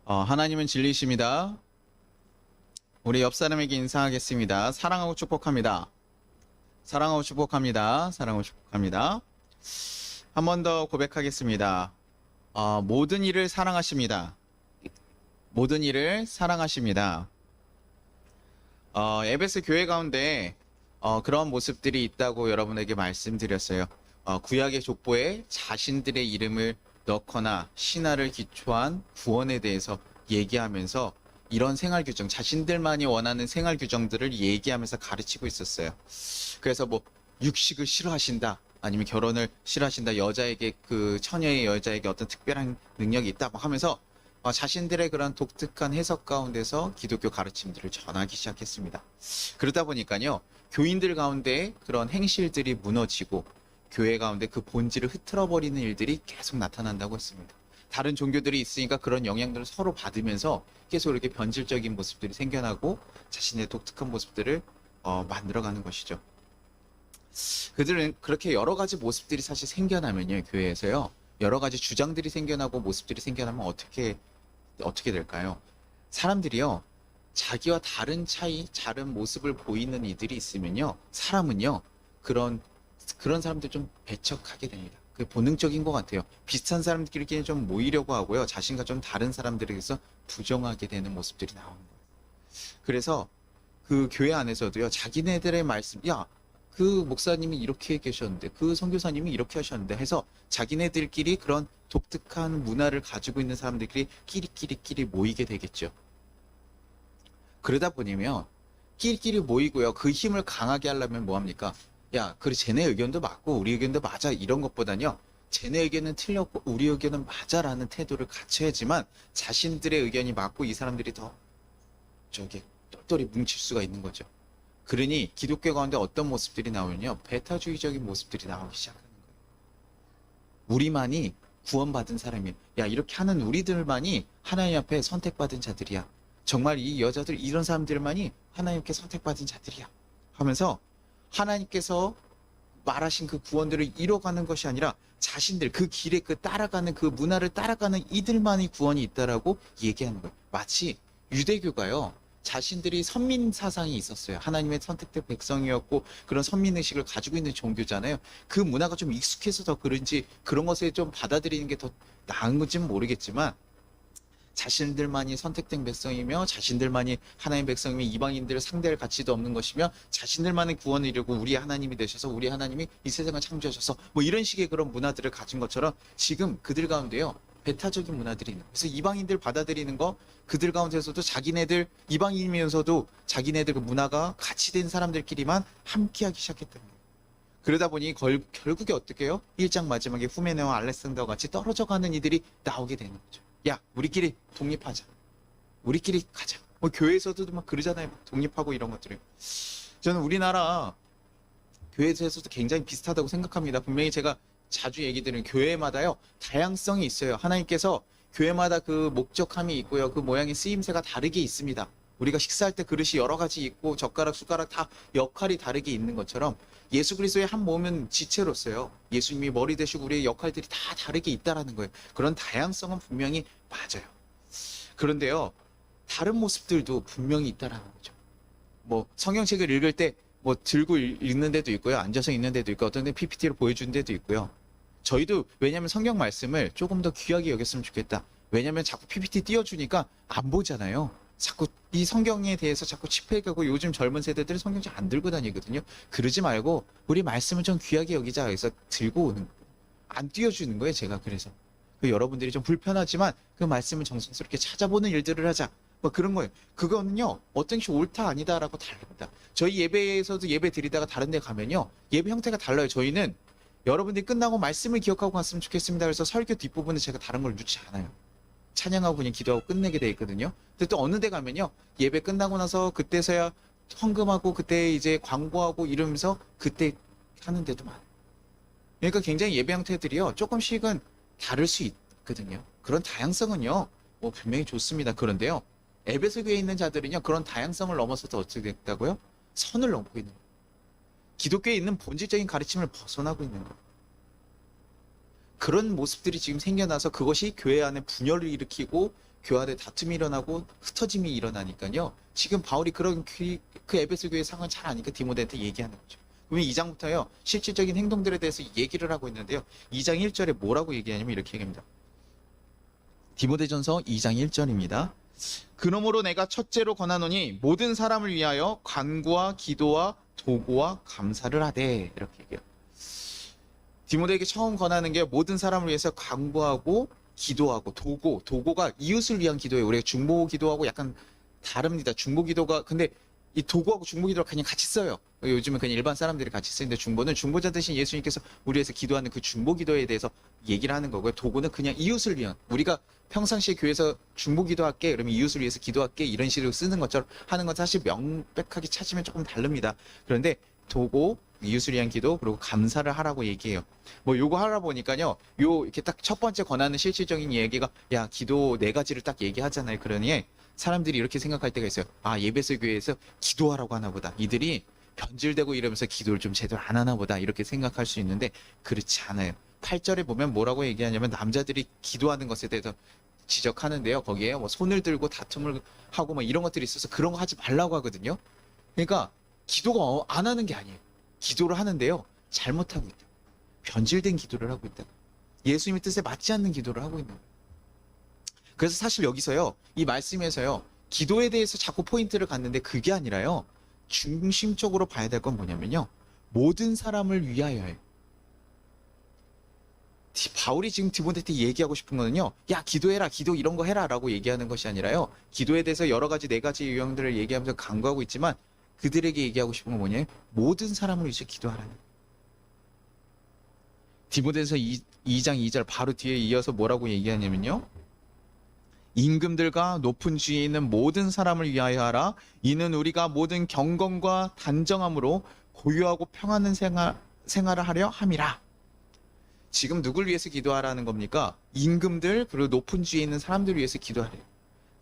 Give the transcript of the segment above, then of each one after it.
하나님은 진리이십니다. 우리 옆 사람에게 인사하겠습니다. 사랑하고 축복합니다. 사랑하고 축복합니다. 사랑하고 축복합니다. 한 번 더 고백하겠습니다. 모든 일을 사랑하십니다. 모든 일을 사랑하십니다. 에베소 교회 가운데 그런 모습들이 있다고 여러분에게 말씀드렸어요. 구약의 족보에 자신들의 이름을 넣거나 신화를 기초한 구원에 대해서 얘기하면서 이런 생활 규정, 자신들만이 원하는 생활 규정들을 얘기하면서 가르치고 있었어요. 그래서 뭐 육식을 싫어하신다, 아니면 결혼을 싫어하신다, 여자에게 그 처녀의 여자에게 어떤 특별한 능력이 있다 뭐 하면서 자신들의 그런 독특한 해석 가운데서 기독교 가르침들을 전하기 시작했습니다. 그러다 보니까요, 교인들 가운데 그런 행실들이 무너지고 교회 가운데 그 본질을 흐트러버리는 일들이 계속 나타난다고 했습니다. 다른 종교들이 있으니까 그런 영향들을 서로 받으면서 계속 이렇게 변질적인 모습들이 생겨나고 자신의 독특한 모습들을 만들어가는 것이죠. 그들은 그렇게 여러 가지 모습들이 사실 생겨나면요, 교회에서요, 여러 가지 주장들이 생겨나고 모습들이 생겨나면 어떻게 될까요? 사람들이요, 자기와 다른 다른 모습을 보이는 이들이 있으면요, 사람은요, 그런 사람들 좀 배척하게 됩니다. 그 본능적인 것 같아요. 비슷한 사람들끼리 좀 모이려고 하고요, 자신과 좀 다른 사람들에게서 부정하게 되는 모습들이 나오는 거예요. 그래서 그 교회 안에서도요, 자기네들의 말씀, 야, 그 목사님이 이렇게 계셨는데, 그 선교사님이 이렇게 하셨는데 해서 자기네들끼리 그런 독특한 문화를 가지고 있는 사람들끼리 끼리끼리 모이게 되겠죠. 그러다 보니면 끼리끼리 모이고요, 그 힘을 강하게 하려면 뭐 합니까? 야, 그래, 쟤네 의견도 맞고 우리 의견도 맞아, 이런 것보다는요, 쟤네 의견은 틀렸고 우리 의견은 맞아라는 태도를 갖춰야지만 자신들의 의견이 맞고 이 사람들이 더 똘똘히 뭉칠 수가 있는 거죠. 그러니 기독교 가운데 어떤 모습들이 나오면요, 배타주의적인 모습들이 나오기 시작하는 거예요. 우리만이 구원받은 사람이야, 야, 이렇게 하는 우리들만이 하나님 앞에 선택받은 자들이야, 정말 이 여자들, 이런 사람들만이 하나님께 선택받은 자들이야 하면서 하나님께서 말하신 그 구원들을 이뤄가는 것이 아니라 자신들 그 길에 따라가는 그 문화를 따라가는 이들만이 구원이 있다라고 얘기하는 거예요. 마치 유대교가요, 자신들이 선민 사상이 있었어요. 하나님의 선택된 백성이었고 그런 선민 의식을 가지고 있는 종교잖아요. 그 문화가 좀 익숙해서 더 그런지 그런 것에 좀 받아들이는 게 더 나은 건지는 모르겠지만, 자신들만이 선택된 백성이며 자신들만이 하나님의 백성이며 이방인들을 상대할 가치도 없는 것이며 자신들만의 구원을 이루고 우리 하나님이 되셔서 우리 하나님이 이 세상을 창조하셔서 뭐 이런 식의 그런 문화들을 가진 것처럼 지금 그들 가운데요, 배타적인 문화들이 있는 거예요. 그래서 이방인들 받아들이는 거, 그들 가운데서도 자기네들 이방인이면서도 자기네들 그 문화가 가치된 사람들끼리만 함께하기 시작했다는 거예요. 그러다 보니 결국에 어떻게 해요? 1장 마지막에 후메네와 알렉산더와 같이 떨어져가는 이들이 나오게 되는 거죠. 야, 우리끼리 독립하자, 우리끼리 가자. 뭐 교회에서도 막 그러잖아요, 독립하고 이런 것들을. 저는 우리나라 교회에서도 굉장히 비슷하다고 생각합니다. 분명히 제가 자주 얘기 드리는, 교회마다요 다양성이 있어요. 하나님께서 교회마다 그 목적함이 있고요, 그 모양의 쓰임새가 다르게 있습니다. 우리가 식사할 때 그릇이 여러 가지 있고 젓가락, 숟가락 다 역할이 다르게 있는 것처럼 예수 그리스도의 한 몸은 지체로서요, 예수님이 머리 되시고 우리의 역할들이 다 다르게 있다라는 거예요. 그런 다양성은 분명히 맞아요. 그런데요, 다른 모습들도 분명히 있다라는 거죠. 뭐 성경책을 읽을 때 뭐 들고 읽는 데도 있고요, 앉아서 읽는 데도 있고, 어떤 데 PPT로 보여주는 데도 있고요. 저희도 왜냐면 성경 말씀을 조금 더 귀하게 여겼으면 좋겠다, 왜냐면 자꾸 PPT 띄워주니까 안 보잖아요. 자꾸 이 성경에 대해서 자꾸 칩해가고 요즘 젊은 세대들은 성경책 안 들고 다니거든요. 그러지 말고 우리 말씀을 좀 귀하게 여기자 해서 들고 오는 거예요. 안 띄워주는 거예요, 제가. 그래서 여러분들이 좀 불편하지만 그 말씀을 정성스럽게 찾아보는 일들을 하자, 뭐 그런 거예요. 그거는요, 어떤 것이 옳다 아니다라고 다릅니다. 저희 예배에서도 예배 드리다가 다른 데 가면요, 예배 형태가 달라요. 저희는 여러분들이 끝나고 말씀을 기억하고 갔으면 좋겠습니다, 그래서 설교 뒷부분에 제가 다른 걸 넣지 않아요. 찬양하고 그냥 기도하고 끝내게 돼 있거든요. 근데 또 어느 데 가면요, 예배 끝나고 나서 그때서야 헌금하고 그때 이제 광고하고 이러면서 그때 하는 데도 많아요. 그러니까 굉장히 예배 형태들이요, 조금씩은 다를 수 있거든요. 그런 다양성은요, 뭐 분명히 좋습니다. 그런데요, 에베소 교회에 있는 자들은요, 그런 다양성을 넘어서서 어떻게 됐다고요? 선을 넘고 있는 거예요. 기독교에 있는 본질적인 가르침을 벗어나고 있는 거예요. 그런 모습들이 지금 생겨나서 그것이 교회 안에 분열을 일으키고 교회 안에 다툼이 일어나고 흩어짐이 일어나니까요. 지금 바울이 그런 그 에베소 교회 상황을 잘 아니까 디모데한테 얘기하는 거죠. 그러면 2장부터요. 실질적인 행동들에 대해서 얘기를 하고 있는데요. 2장 1절에 뭐라고 얘기하냐면 이렇게 얘기합니다. 디모데전서 2장 1절입니다. 그러므로 내가 첫째로 권하노니 모든 사람을 위하여 간구와 기도와 도구와 감사를 하되, 이렇게 얘기해요. 디모데에게 처음 권하는 게 모든 사람을 위해서 간구하고 기도하고 도구가 이웃을 위한 기도예요. 우리가 중보 기도하고 약간 다릅니다. 중보 기도가 근데 이 도구하고 중보 기도를 그냥 같이 써요. 요즘은 그냥 일반 사람들이 같이 쓰는데 중보는 중보자 대신 예수님께서 우리 위해서 기도하는 그 중보 기도에 대해서 얘기를 하는 거고요. 도구는 그냥 이웃을 위한, 우리가 평상시에 교회에서 중보 기도할게 그러면 이웃을 위해서 기도할게 이런 식으로 쓰는 것처럼 하는 건 사실 명백하게 찾으면 조금 다릅니다. 그런데 도구, 이웃을 위한 기도, 그리고 감사를 하라고 얘기해요. 뭐 요거 하라 보니까요. 요 이렇게 딱 첫 번째 권하는 실질적인 얘기가 야 기도 네 가지를 딱 얘기하잖아요. 그러니 사람들이 이렇게 생각할 때가 있어요. 아 예배소 교회에서 기도하라고 하나 보다. 이들이 변질되고 이러면서 기도를 좀 제대로 안 하나 보다. 이렇게 생각할 수 있는데 그렇지 않아요. 8절에 보면 뭐라고 얘기하냐면 남자들이 기도하는 것에 대해서 지적하는데요. 거기에 뭐 손을 들고 다툼을 하고 뭐 이런 것들이 있어서 그런 거 하지 말라고 하거든요. 그러니까 기도가 안 하는 게 아니에요. 기도를 하는데요. 잘못하고 있다. 변질된 기도를 하고 있다. 예수님의 뜻에 맞지 않는 기도를 하고 있는 거예요. 그래서 사실 여기서요. 이 말씀에서요. 기도에 대해서 자꾸 포인트를 갖는데 그게 아니라요. 중심적으로 봐야 될 건 뭐냐면요. 모든 사람을 위하여예요. 바울이 지금 디모데한테 얘기하고 싶은 거는요. 야 기도해라. 기도 이런 거 해라 라고 얘기하는 것이 아니라요. 기도에 대해서 여러 가지 네 가지 유형들을 얘기하면서 강구하고 있지만 그들에게 얘기하고 싶은 건 뭐냐면 모든 사람을 위해서 기도하라는 거예요. 디모데서 2장 2절 바로 뒤에 이어서 뭐라고 얘기하냐면요. 임금들과 높은 지위에 있는 모든 사람을 위하여 하라. 이는 우리가 모든 경건과 단정함으로 고요하고 평안한 생활을 하려 함이라. 지금 누굴 위해서 기도하라는 겁니까? 임금들 그리고 높은 지위에 있는 사람들을 위해서 기도하래요.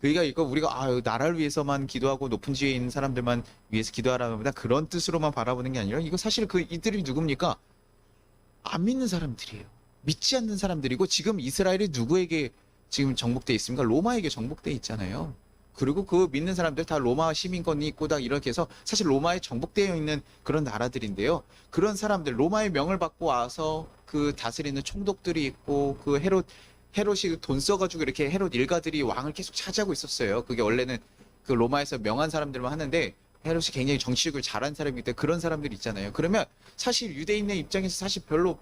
그러니까 이거 우리가 나라를 위해서만 기도하고 높은 지위에 있는 사람들만 위해서 기도하라는 겁니다. 그런 뜻으로만 바라보는 게 아니라 이거 사실 이들이 누굽니까? 안 믿는 사람들이에요. 믿지 않는 사람들이고 지금 이스라엘이 누구에게 지금 정복돼 있습니까? 로마에게 정복돼 있잖아요. 그리고 그 믿는 사람들 다 로마 시민권이 있고 다 이렇게 해서 사실 로마에 정복되어 있는 그런 나라들인데요. 그런 사람들 로마의 명을 받고 와서 그 다스리는 총독들이 있고 그 헤롯이 돈 써가지고 이렇게 헤롯 일가들이 왕을 계속 차지하고 있었어요. 그게 원래는 그 로마에서 명한 사람들만 하는데 헤롯이 굉장히 정치력을 잘한 사람이기 때문에 그런 사람들 있잖아요. 그러면 사실 유대인의 입장에서 사실 별로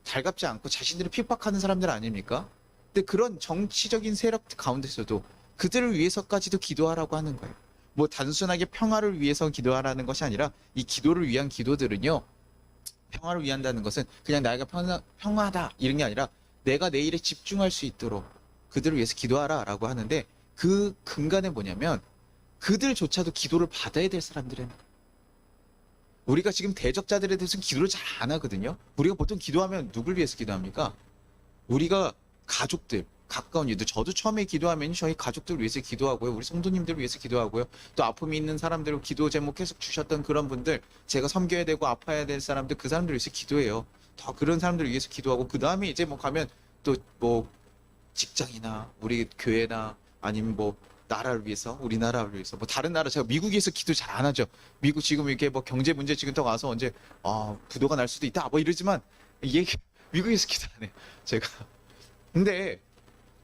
달갑지 않고 자신들을 핍박하는 사람들 아닙니까? 근데 그런 정치적인 세력 가운데서도 그들을 위해서까지도 기도하라고 하는 거예요. 뭐 단순하게 평화를 위해서 기도하라는 것이 아니라 이 기도를 위한 기도들은요. 평화를 위한다는 것은 그냥 내가 평화다 이런 게 아니라 내가 내 일에 집중할 수 있도록 그들을 위해서 기도하라 라고 하는데 그 근간에 뭐냐면 그들조차도 기도를 받아야 될 사람들은 우리가 지금 대적자들에 대해서 기도를 잘 안 하거든요. 우리가 보통 기도하면 누굴 위해서 기도합니까? 우리가 가족들, 가까운 이들, 저도 처음에 기도하면 저희 가족들 위해서 기도하고요. 우리 성도님들 위해서 기도하고요. 또 아픔이 있는 사람들 기도 제목 계속 주셨던 그런 분들, 제가 섬겨야 되고 아파야 될 사람들, 그 사람들 위해서 기도해요. 더 그런 사람들 위해서 기도하고 그 다음에 이제 뭐 가면 또 뭐 직장이나 우리 교회나 아니면 뭐 나라를 위해서, 우리나라를 위해서, 뭐 다른 나라, 제가 미국에서 기도 잘 안 하죠. 미국 지금 이렇게 뭐 경제 문제 지금 더 와서 언제 부도가 날 수도 있다 뭐 이러지만 미국에서 기도 안 해요. 제가. 근데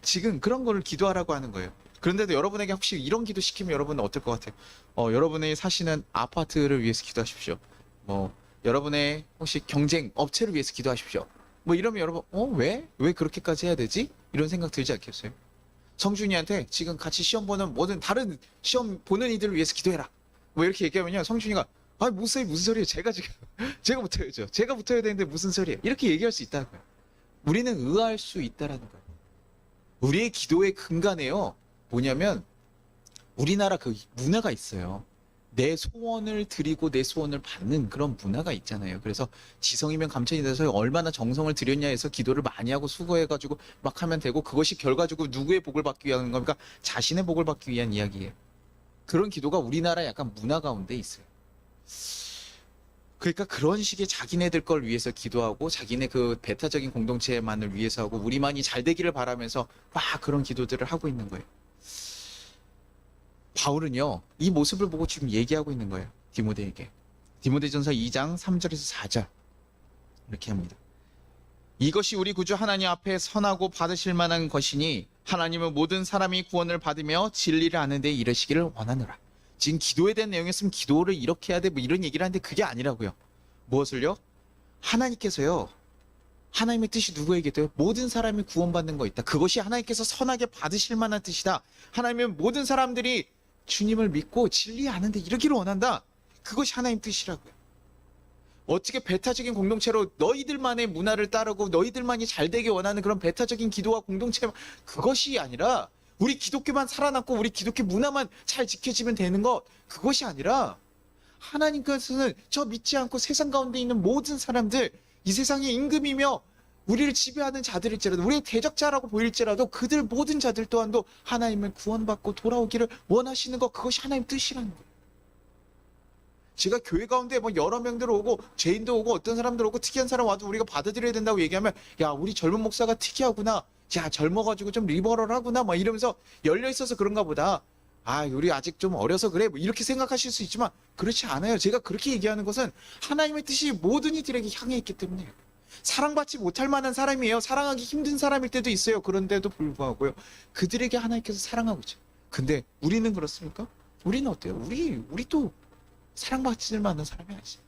지금 그런 거를 기도하라고 하는 거예요. 그런데도 여러분에게 혹시 이런 기도 시키면 여러분은 어떨 것 같아요? 여러분이 사시는 아파트를 위해서 기도하십시오. 뭐 여러분의 혹시 경쟁 업체를 위해서 기도하십시오. 뭐 이러면 여러분 왜? 왜 그렇게까지 해야 되지? 이런 생각 들지 않겠어요? 성준이한테 지금 같이 시험 보는 모든 다른 시험 보는 이들을 위해서 기도해라. 뭐 이렇게 얘기하면요. 성준이가 무슨 소리예요? 제가 지금 제가 붙어야죠. 제가 붙어야 되는데 무슨 소리예요? 이렇게 얘기할 수 있다는 거예요. 우리는 의아할 수 있다라는 거예요. 우리의 기도의 근간에요. 뭐냐면 우리나라 그 문화가 있어요. 내 소원을 드리고 내 소원을 받는 그런 문화가 있잖아요. 그래서 지성이면 감천이 돼서 얼마나 정성을 들였냐 해서 기도를 많이 하고 수고해가지고 막 하면 되고 그것이 결과적으로 누구의 복을 받기 위한 겁니까? 자신의 복을 받기 위한 이야기예요. 그런 기도가 우리나라 약간 문화 가운데 있어요. 그러니까 그런 식의 자기네들 걸 위해서 기도하고 자기네 그 배타적인 공동체만을 위해서 하고 우리만이 잘 되기를 바라면서 막 그런 기도들을 하고 있는 거예요. 바울은요, 이 모습을 보고 지금 얘기하고 있는 거예요. 디모데에게. 디모데전서 2장 3절에서 4절. 이렇게 합니다. 이것이 우리 구주 하나님 앞에 선하고 받으실 만한 것이니 하나님은 모든 사람이 구원을 받으며 진리를 아는 데 이르시기를 원하노라. 지금 기도에 대한 내용이었으면 기도를 이렇게 해야 돼 뭐 이런 얘기를 하는데 그게 아니라고요. 무엇을요? 하나님께서요. 하나님의 뜻이 누구에게 돼요? 모든 사람이 구원받는 거 있다. 그것이 하나님께서 선하게 받으실 만한 뜻이다. 하나님은 모든 사람들이 주님을 믿고 진리 아는 데 이르기를 원한다. 그것이 하나님 뜻이라고요. 어떻게 배타적인 공동체로 너희들만의 문화를 따르고 너희들만이 잘 되게 원하는 그런 배타적인 기도와 공동체, 그것이 아니라 우리 기독교만 살아남고 우리 기독교 문화만 잘 지켜지면 되는 것, 그것이 아니라 하나님께서는 저 믿지 않고 세상 가운데 있는 모든 사람들, 이 세상의 임금이며 우리를 지배하는 자들일지라도 우리의 대적자라고 보일지라도 그들 모든 자들 또한도 하나님을 구원받고 돌아오기를 원하시는 것, 그것이 하나님 뜻이라는 거예요. 제가 교회 가운데 뭐 여러 명들 오고 죄인도 오고 어떤 사람들 오고 특이한 사람 와도 우리가 받아들여야 된다고 얘기하면 야 우리 젊은 목사가 특이하구나, 야 젊어가지고 좀 리버럴하구나 막 이러면서 열려 있어서 그런가 보다, 아 우리 아직 좀 어려서 그래 뭐 이렇게 생각하실 수 있지만 그렇지 않아요. 제가 그렇게 얘기하는 것은 하나님의 뜻이 모든 이들에게 향해 있기 때문에 사랑받지 못할 만한 사람이에요. 사랑하기 힘든 사람일 때도 있어요. 그런데도 불구하고요 그들에게 하나님께서 사랑하고 있죠. 근데 우리는 그렇습니까? 우리는 어때요? 우리 또 사랑받지 만한 사람이 아니지.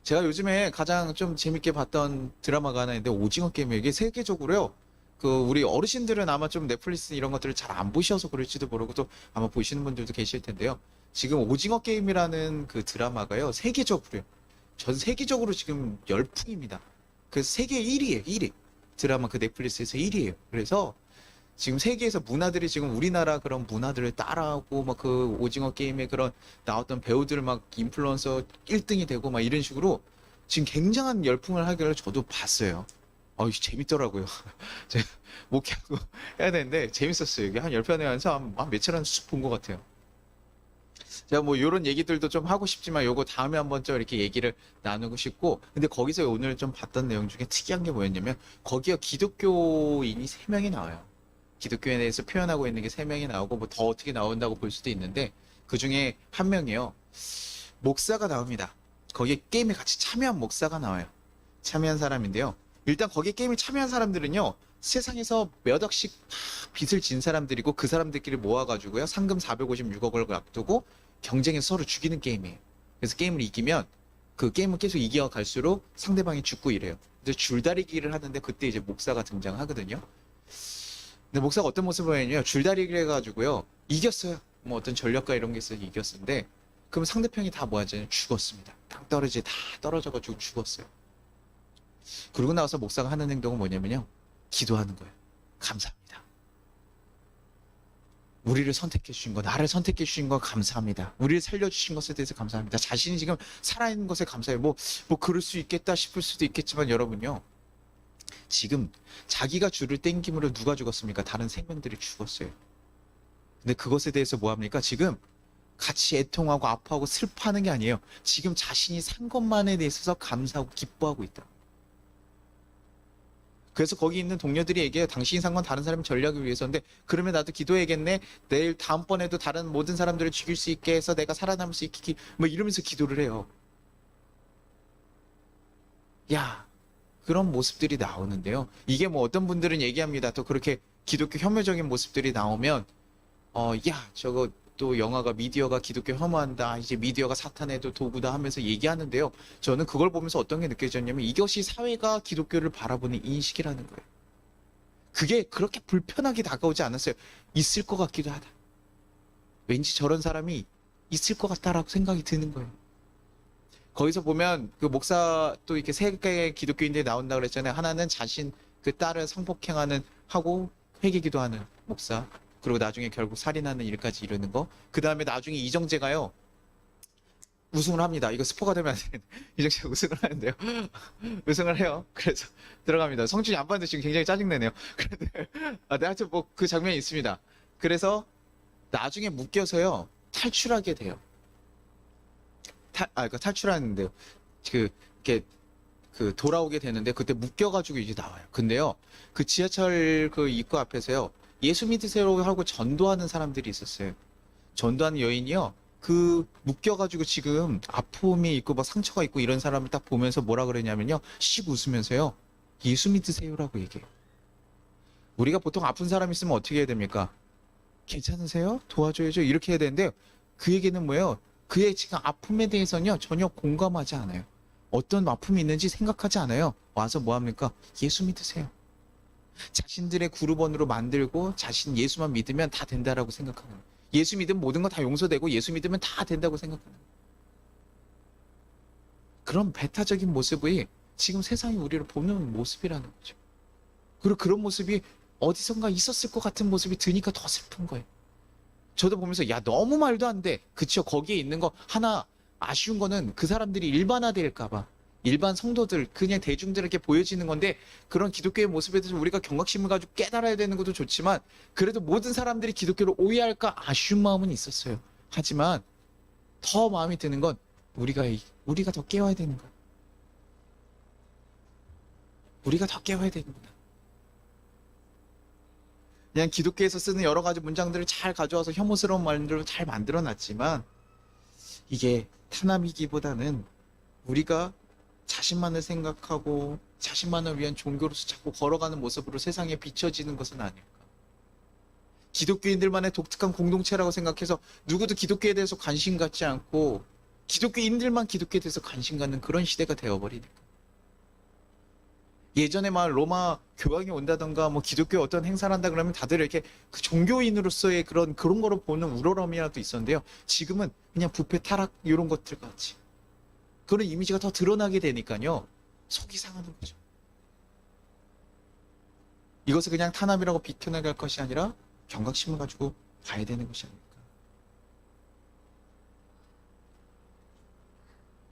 제가 요즘에 가장 좀 재밌게 봤던 드라마가 하나 있는데 오징어 게임이에요. 이게 세계적으로요. 그 우리 어르신들은 아마 좀 넷플릭스 이런 것들을 잘 안 보셔서 그럴지도 모르고 또 아마 보시는 분들도 계실 텐데요. 지금 오징어 게임이라는 그 드라마가요. 세계적으로요. 전 세계적으로 지금 열풍입니다. 그 세계 1위예요. 1위. 드라마 그 넷플릭스에서 1위예요. 그래서 지금 세계에서 문화들이 지금 우리나라 그런 문화들을 따라하고 막 그 오징어 게임에 그런 나왔던 배우들 막 인플루언서 1등이 되고 막 이런 식으로 지금 굉장한 열풍을 하기를 저도 봤어요. 재밌더라고요. 제가 목회하고 해야 되는데 재밌었어요. 이게 한 10편에 한서 한 며칠 한 쑥 본 것 같아요. 제가 뭐 이런 얘기들도 좀 하고 싶지만 요거 다음에 한번 좀 이렇게 얘기를 나누고 싶고, 근데 거기서 오늘 좀 봤던 내용 중에 특이한 게 뭐였냐면 거기에 기독교인이 3명이 나와요. 기독교에 대해서 표현하고 있는 게 3명이 나오고 뭐 더 어떻게 나온다고 볼 수도 있는데 그 중에 한 명이요. 목사가 나옵니다. 거기에 게임에 같이 참여한 목사가 나와요. 참여한 사람인데요. 일단 거기에 게임에 참여한 사람들은요. 세상에서 몇 억씩 빚을 진 사람들이고 그 사람들끼리 모아가지고요. 상금 456억을 앞두고 경쟁해서 서로 죽이는 게임이에요. 그래서 게임을 이기면 그 게임을 계속 이겨갈수록 상대방이 죽고 이래요. 그래서 줄다리기를 하는데 그때 이제 목사가 등장하거든요. 근데 목사가 어떤 모습을 보였냐면 줄다리기를 해가지고요. 이겼어요. 뭐 어떤 전략가 이런 게 있어서 이겼는데 그럼 상대편이 다 뭐하잖아요. 죽었습니다. 땅떨어지 다 떨어져가지고 죽었어요. 그러고 나와서 목사가 하는 행동은 뭐냐면요. 기도하는 거예요. 감사합니다. 우리를 선택해 주신 거, 나를 선택해 주신 거 감사합니다. 우리를 살려주신 것에 대해서 감사합니다. 자신이 지금 살아있는 것에 감사해요. 뭐 그럴 수 있겠다 싶을 수도 있겠지만 여러분요. 지금 자기가 줄을 땡김으로 누가 죽었습니까? 다른 생명들이 죽었어요. 근데 그것에 대해서 뭐합니까? 지금 같이 애통하고 아파하고 슬퍼하는 게 아니에요. 지금 자신이 산 것만에 대해서 감사하고 기뻐하고 있다. 그래서 거기 있는 동료들이 얘기해요. 당신이 산 건 다른 사람의 전략을 위해서인데 그러면 나도 기도해야겠네. 내일 다음번에도 다른 모든 사람들을 죽일 수 있게 해서 내가 살아남을 수 있게 뭐 이러면서 기도를 해요. 야, 그런 모습들이 나오는데요. 이게 뭐 어떤 분들은 얘기합니다. 또 그렇게 기독교 혐오적인 모습들이 나오면 저거 또 영화가 미디어가 기독교 혐오한다. 이제 미디어가 사탄의 또 도구다 하면서 얘기하는데요. 저는 그걸 보면서 어떤 게 느껴졌냐면 이것이 사회가 기독교를 바라보는 인식이라는 거예요. 그게 그렇게 불편하게 다가오지 않았어요. 있을 것 같기도 하다. 왠지 저런 사람이 있을 것 같다라고 생각이 드는 거예요. 거기서 보면 그 목사 또 이렇게 세 개의 기독교인들이 나온다 그랬잖아요. 하나는 자신 그 딸을 성폭행하는 하고 회개기도하는 목사. 그리고 나중에 결국 살인하는 일까지 이르는 거. 그 다음에 나중에 이정재가요. 우승을 합니다. 이거 스포가 되면 안 되는데. 이정재가 우승을 하는데요. 우승을 해요. 그래서 들어갑니다. 성준이 안 봤는데 지금 굉장히 짜증내네요. 그런데 하여튼 뭐 그 장면이 있습니다. 그래서 나중에 묶여서요. 탈출하게 돼요. 그러니까 탈출하는데요. 그, 이렇게 돌아오게 되는데 그때 묶여가지고 이제 나와요. 근데요, 그 지하철 그 입구 앞에서요, 예수 믿으세요 하고 전도하는 사람들이 있었어요. 전도하는 여인이요, 그 묶여가지고 지금 아픔이 있고 막 상처가 있고 이런 사람을 딱 보면서 뭐라 그러냐면요, 씩 웃으면서요, 예수 믿으세요라고 얘기해요. 우리가 보통 아픈 사람 있으면 어떻게 해야 됩니까? 괜찮으세요? 도와줘야죠. 이렇게 해야 되는데 그 얘기는 뭐예요? 그의 지금 아픔에 대해서는요, 전혀 공감하지 않아요. 어떤 아픔이 있는지 생각하지 않아요. 와서 뭐 합니까? 예수 믿으세요. 자신들의 그룹원으로 만들고 자신 예수만 믿으면 다 된다라고 생각하는 거예요. 예수 믿으면 모든 거 다 용서되고 예수 믿으면 다 된다고 생각하는 거예요. 그런 배타적인 모습이 지금 세상이 우리를 보는 모습이라는 거죠. 그리고 그런 모습이 어디선가 있었을 것 같은 모습이 드니까 더 슬픈 거예요. 저도 보면서 야, 너무 말도 안 돼. 그쵸? 거기에 있는 거 하나 아쉬운 거는 그 사람들이 일반화될까 봐. 일반 성도들, 그냥 대중들에게 보여지는 건데 그런 기독교의 모습에 대해서 우리가 경각심을 가지고 깨달아야 되는 것도 좋지만 그래도 모든 사람들이 기독교를 오해할까 아쉬운 마음은 있었어요. 하지만 더 마음이 드는 건 우리가 더 깨워야 되는 거야. 우리가 더 깨워야 되는구나. 그냥 기독교에서 쓰는 여러 가지 문장들을 잘 가져와서 혐오스러운 말들로 잘 만들어 놨지만 이게 탄압이기보다는 우리가 자신만을 생각하고 자신만을 위한 종교로서 자꾸 걸어가는 모습으로 세상에 비춰지는 것은 아닐까. 기독교인들만의 독특한 공동체라고 생각해서 누구도 기독교에 대해서 관심 갖지 않고 기독교인들만 기독교에 대해서 관심 갖는 그런 시대가 되어버리니까. 예전에 막 로마 교황이 온다던가 뭐 기독교 어떤 행사를 한다 그러면 다들 이렇게 그 종교인으로서의 그런 거로 보는 우러러미라도 있었는데요. 지금은 그냥 부패 타락 이런 것들 같이 그런 이미지가 더 드러나게 되니까요. 속이 상하는 거죠. 이것을 그냥 탄압이라고 비켜나갈 것이 아니라 경각심을 가지고 가야 되는 것이 아닐까.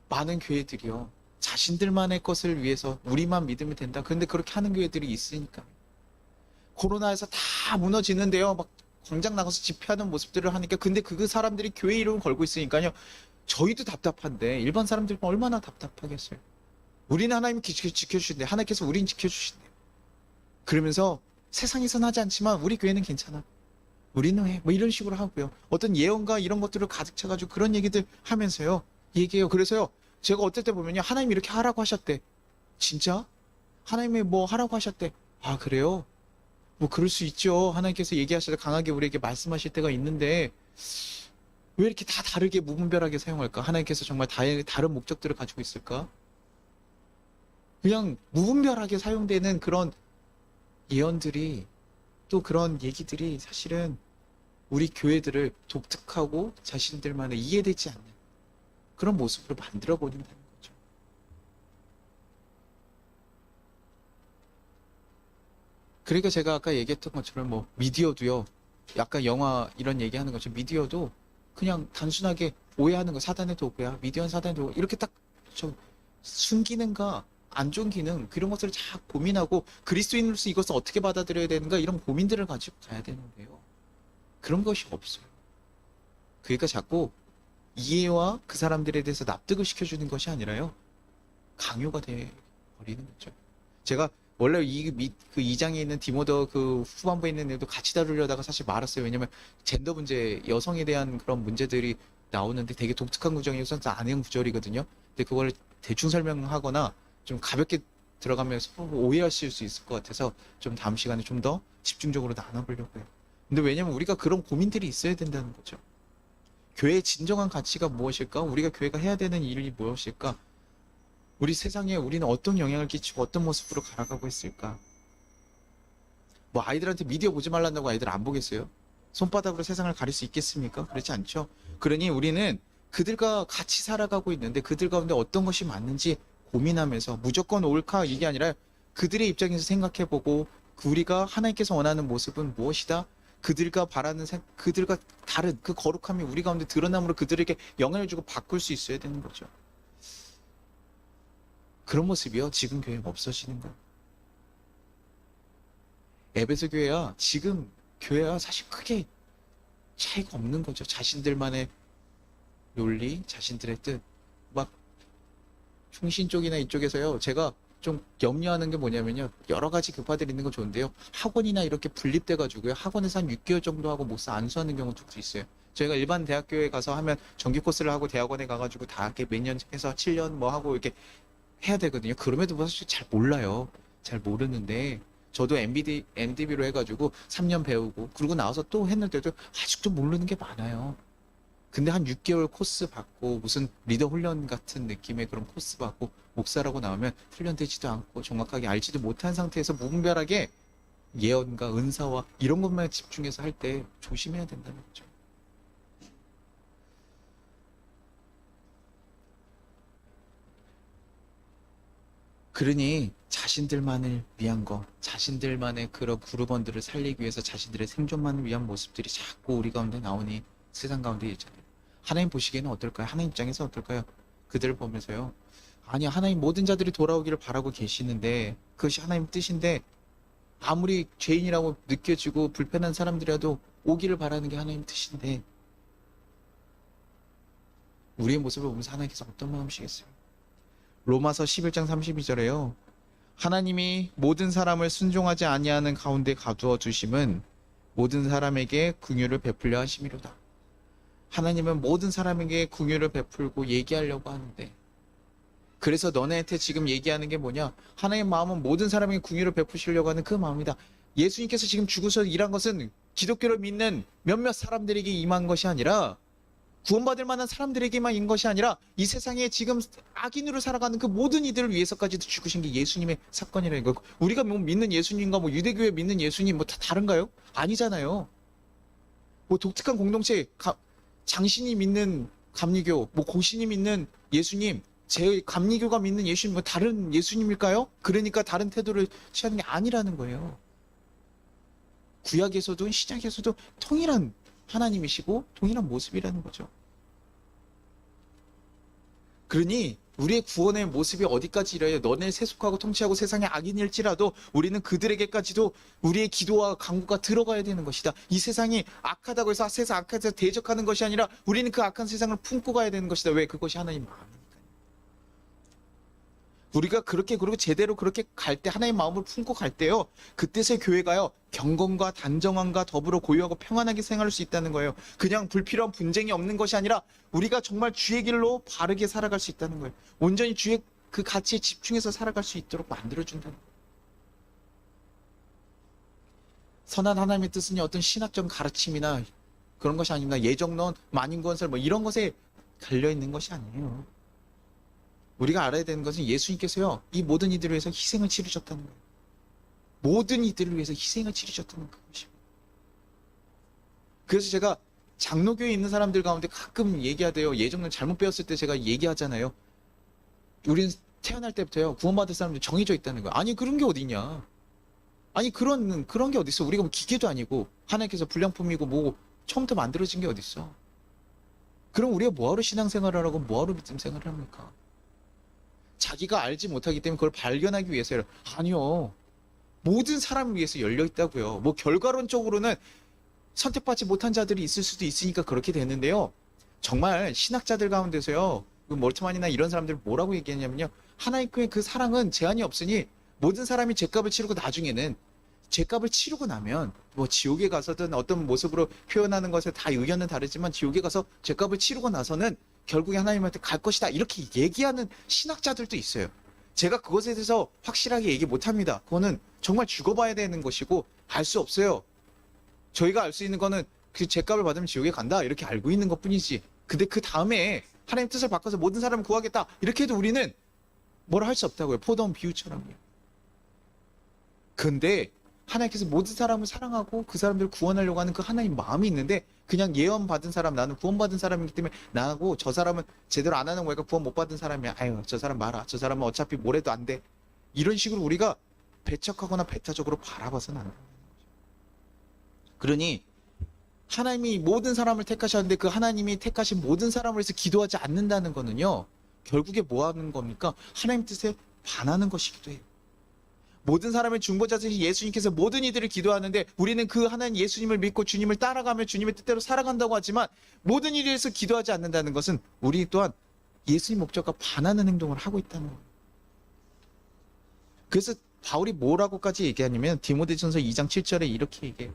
많은 교회들이요, 자신들만의 것을 위해서 우리만 믿으면 된다. 근데 그렇게 하는 교회들이 있으니까. 코로나에서 다 무너지는데요. 막 광장 나가서 집회하는 모습들을 하니까. 근데 그 사람들이 교회 이름을 걸고 있으니까요. 저희도 답답한데 일반 사람들은 얼마나 답답하겠어요. 우리는 하나님이 지켜주신대. 하나님께서 우린 지켜주신대. 그러면서 세상에선 하지 않지만 우리 교회는 괜찮아. 우리는 해. 뭐 이런 식으로 하고요. 어떤 예언과 이런 것들을 가득 차가지고 그런 얘기들 하면서요. 얘기해요. 그래서요. 제가 어떨 때 보면요. 하나님 이렇게 하라고 하셨대. 진짜? 하나님이 뭐 하라고 하셨대. 아, 그래요? 뭐 그럴 수 있죠. 하나님께서 얘기하실 때 강하게 우리에게 말씀하실 때가 있는데 왜 이렇게 다 다르게 무분별하게 사용할까? 하나님께서 정말 다른 목적들을 가지고 있을까? 그냥 무분별하게 사용되는 그런 예언들이 또 그런 얘기들이 사실은 우리 교회들을 독특하고 자신들만의 이해되지 않는 그런 모습으로 만들어 버린다는 거죠. 그러니까 제가 아까 얘기했던 것처럼 뭐 미디어도요. 약간 영화 이런 얘기하는 것처럼 미디어도 그냥 단순하게 오해하는 거. 사단의 도구야. 미디어는 사단의 도구. 이렇게 딱 순기능과 안 좋은 기능 그런 것들을 잘 고민하고 그리스도인으로서 이것을 어떻게 받아들여야 되는가 이런 고민들을 가지고 가야 되는데요. 그런 것이 없어요. 그러니까 자꾸 이해와 그 사람들에 대해서 납득을 시켜주는 것이 아니라요. 강요가 돼 버리는 거죠. 제가 원래 그 2장에 있는 디모데 그 후반부에 있는 내용도 같이 다루려다가 사실 말았어요. 왜냐면 젠더 문제, 여성에 대한 그런 문제들이 나오는데 되게 독특한 구정이어서 아는 구절이거든요. 근데 그걸 대충 설명하거나 좀 가볍게 들어가면서 오해하실 수 있을 것 같아서 좀 다음 시간에 좀 더 집중적으로 나눠보려고 해요. 근데 왜냐면 우리가 그런 고민들이 있어야 된다는 거죠. 교회의 진정한 가치가 무엇일까? 우리가 교회가 해야 되는 일이 무엇일까? 우리 세상에 우리는 어떤 영향을 끼치고 어떤 모습으로 가라가고 있을까? 뭐 아이들한테 미디어 보지 말란다고 아이들 안 보겠어요? 손바닥으로 세상을 가릴 수 있겠습니까? 그렇지 않죠? 그러니 우리는 그들과 같이 살아가고 있는데 그들 가운데 어떤 것이 맞는지 고민하면서 무조건 옳까 이게 아니라 그들의 입장에서 생각해보고 우리가 하나님께서 원하는 모습은 무엇이다? 그들과 그들과 다른 그 거룩함이 우리 가운데 드러남으로 그들에게 영향을 주고 바꿀 수 있어야 되는 거죠. 그런 모습이요. 지금 교회에 없어지는 거예요. 에베소 교회와 지금 교회와 사실 크게 차이가 없는 거죠. 자신들만의 논리, 자신들의 뜻. 충신 쪽이나 이쪽에서요. 제가 좀 염려하는 게 뭐냐면요. 여러 가지 교파들이 있는 건 좋은데요. 학원이나 이렇게 분립돼 가지고요. 학원에서 한 6개월 정도 하고 목사 안수하는 경우도 있어요. 저희가 일반 대학교에 가서 하면 정기 코스를 하고 대학원에 가가지고 다 이렇게 몇 년 해서 7년 뭐 하고 이렇게 해야 되거든요. 그럼에도 불구하고 잘 몰라요. 잘 모르는데 저도 MDB로 해가지고 3년 배우고 그러고 나와서 또 했는데도 아직도 모르는 게 많아요. 근데 한 6개월 코스 받고 무슨 리더 훈련 같은 느낌의 그런 코스 받고 목사라고 나오면 훈련되지도 않고 정확하게 알지도 못한 상태에서 무분별하게 예언과 은사와 이런 것만 집중해서 할 때 조심해야 된다는 거죠. 그러니 자신들만을 위한 거, 자신들만의 그런 그룹원들을 살리기 위해서 자신들의 생존만을 위한 모습들이 자꾸 우리 가운데 나오니 세상 가운데 있잖아요. 하나님 보시기에는 어떨까요? 하나님 입장에서 어떨까요? 그들을 보면서요. 아니, 하나님 모든 자들이 돌아오기를 바라고 계시는데 그것이 하나님 뜻인데 아무리 죄인이라고 느껴지고 불편한 사람들이라도 오기를 바라는 게 하나님 뜻인데 우리의 모습을 보면서 하나님께서 어떤 마음이시겠어요? 로마서 11장 32절에요. 하나님이 모든 사람을 순종하지 아니하는 가운데 가두어 두심은 모든 사람에게 긍휼을 베풀려 하심이로다. 하나님은 모든 사람에게 긍휼을 베풀고 얘기하려고 하는데 그래서 너네한테 지금 얘기하는 게 뭐냐? 하나님의 마음은 모든 사람에게 긍휼을 베푸시려고 하는 그 마음이다. 예수님께서 지금 죽으셔서 일한 것은 기독교를 믿는 몇몇 사람들에게 임한 것이 아니라 구원받을 만한 사람들에게만 인 것이 아니라 이 세상에 지금 악인으로 살아가는 그 모든 이들을 위해서까지도 죽으신 게 예수님의 사건이라는 거. 우리가 뭐 믿는 예수님과 뭐 유대교회 믿는 예수님 뭐 다 다른가요? 아니잖아요. 뭐 독특한 공동체, 장신이 믿는 감리교, 뭐 고신이 믿는 예수님, 제 감리교가 믿는 예수님 뭐 다른 예수님일까요? 그러니까 다른 태도를 취하는 게 아니라는 거예요. 구약에서도 신약에서도 통일한 하나님이시고 동일한 모습이라는 거죠. 그러니 우리의 구원의 모습이 어디까지 이래요? 너네 세속하고 통치하고 세상의 악인일지라도 우리는 그들에게까지도 우리의 기도와 간구가 들어가야 되는 것이다. 이 세상이 악하다고 해서 세상 악해서 대적하는 것이 아니라 우리는 그 악한 세상을 품고 가야 되는 것이다. 왜? 그것이 하나님 마음이니까요. 우리가 그렇게 그리고 제대로 그렇게 갈 때 하나님의 마음을 품고 갈 때요. 그때의 교회가요. 경건과 단정함과 더불어 고요하고 평안하게 생활할 수 있다는 거예요. 그냥 불필요한 분쟁이 없는 것이 아니라 우리가 정말 주의 길로 바르게 살아갈 수 있다는 거예요. 온전히 주의 그 가치에 집중해서 살아갈 수 있도록 만들어준다는 거예요. 선한 하나님의 뜻은 어떤 신학적 가르침이나 그런 것이 아닙니다. 예정론, 만인권설 뭐 이런 것에 갈려있는 것이 아니에요. 우리가 알아야 되는 것은 예수님께서요. 이 모든 이들을 위해서 희생을 치르셨다는 거예요. 모든 이들을 위해서 희생을 치르셨다는 그것입니다. 그래서 제가 장로교에 있는 사람들 가운데 가끔 얘기하대요. 예정론 잘못 배웠을 때 제가 얘기하잖아요. 우린 태어날 때부터요. 구원받을 사람들 정해져 있다는 거예요. 아니 그런 게 어디냐. 아니 그런 게 어디 있어. 우리가 뭐 기계도 아니고 하나님께서 불량품이고 뭐고 처음부터 만들어진 게 어디 있어. 그럼 우리가 뭐하러 신앙생활을 하고 뭐하러 믿음 생활을 합니까? 자기가 알지 못하기 때문에 그걸 발견하기 위해서요. 아니요. 모든 사람을 위해서 열려 있다고요. 뭐 결과론적으로는 선택받지 못한 자들이 있을 수도 있으니까 그렇게 되는데요. 정말 신학자들 가운데서요. 그 멀트만이나 이런 사람들 뭐라고 얘기했냐면요. 하나님의 그 사랑은 제한이 없으니 모든 사람이 죗값을 치르고 나중에는 죗값을 치르고 나면 뭐 지옥에 가서든 어떤 모습으로 표현하는 것에 다 의견은 다르지만 지옥에 가서 죗값을 치르고 나서는 결국에 하나님한테 갈 것이다. 이렇게 얘기하는 신학자들도 있어요. 제가 그것에 대해서 확실하게 얘기 못합니다. 그거는 정말 죽어봐야 되는 것이고 알 수 없어요. 저희가 알 수 있는 거는 그 죄값을 받으면 지옥에 간다. 이렇게 알고 있는 것뿐이지. 근데 그 다음에 하나님 뜻을 바꿔서 모든 사람을 구하겠다. 이렇게 해도 우리는 뭐라 할 수 없다고요. 포도원 비유처럼요. 근데 하나님께서 모든 사람을 사랑하고 그 사람들을 구원하려고 하는 그 하나님 마음이 있는데 그냥 예언 받은 사람, 나는 구원 받은 사람이기 때문에 나하고 저 사람은 제대로 안 하는 거니까 구원 못 받은 사람이야. 아유, 저 사람 마라. 저 사람은 어차피 뭐래도 안 돼. 이런 식으로 우리가 배척하거나 배타적으로 바라봐서는 안 돼요. 그러니 하나님이 모든 사람을 택하셨는데 그 하나님이 택하신 모든 사람을 위해서 기도하지 않는다는 거는요. 결국에 뭐 하는 겁니까? 하나님 뜻에 반하는 것이기도 해요. 모든 사람의 중보자이신 예수님께서 모든 이들을 기도하는데 우리는 그 하나님 예수님을 믿고 주님을 따라가며 주님의 뜻대로 살아간다고 하지만 모든 일에 대해서 기도하지 않는다는 것은 우리 또한 예수님 목적과 반하는 행동을 하고 있다는 거예요. 그래서 바울이 뭐라고까지 얘기하냐면 디모데전서 2장 7절에 이렇게 얘기해요.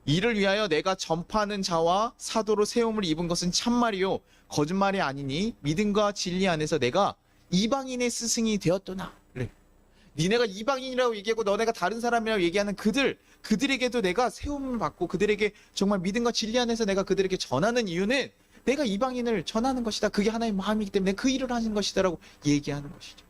이를 위하여 내가 전파하는 자와 사도로 세움을 입은 것은 참말이요 거짓말이 아니니 믿음과 진리 안에서 내가 이방인의 스승이 되었도나. 그래. 니네가 이방인이라고 얘기하고 너네가 다른 사람이라고 얘기하는 그들에게도 내가 세움을 받고 그들에게 정말 믿음과 진리 안에서 내가 그들에게 전하는 이유는 내가 이방인을 전하는 것이다. 그게 하나의 마음이기 때문에 그 일을 하는 것이다라고 얘기하는 것이죠.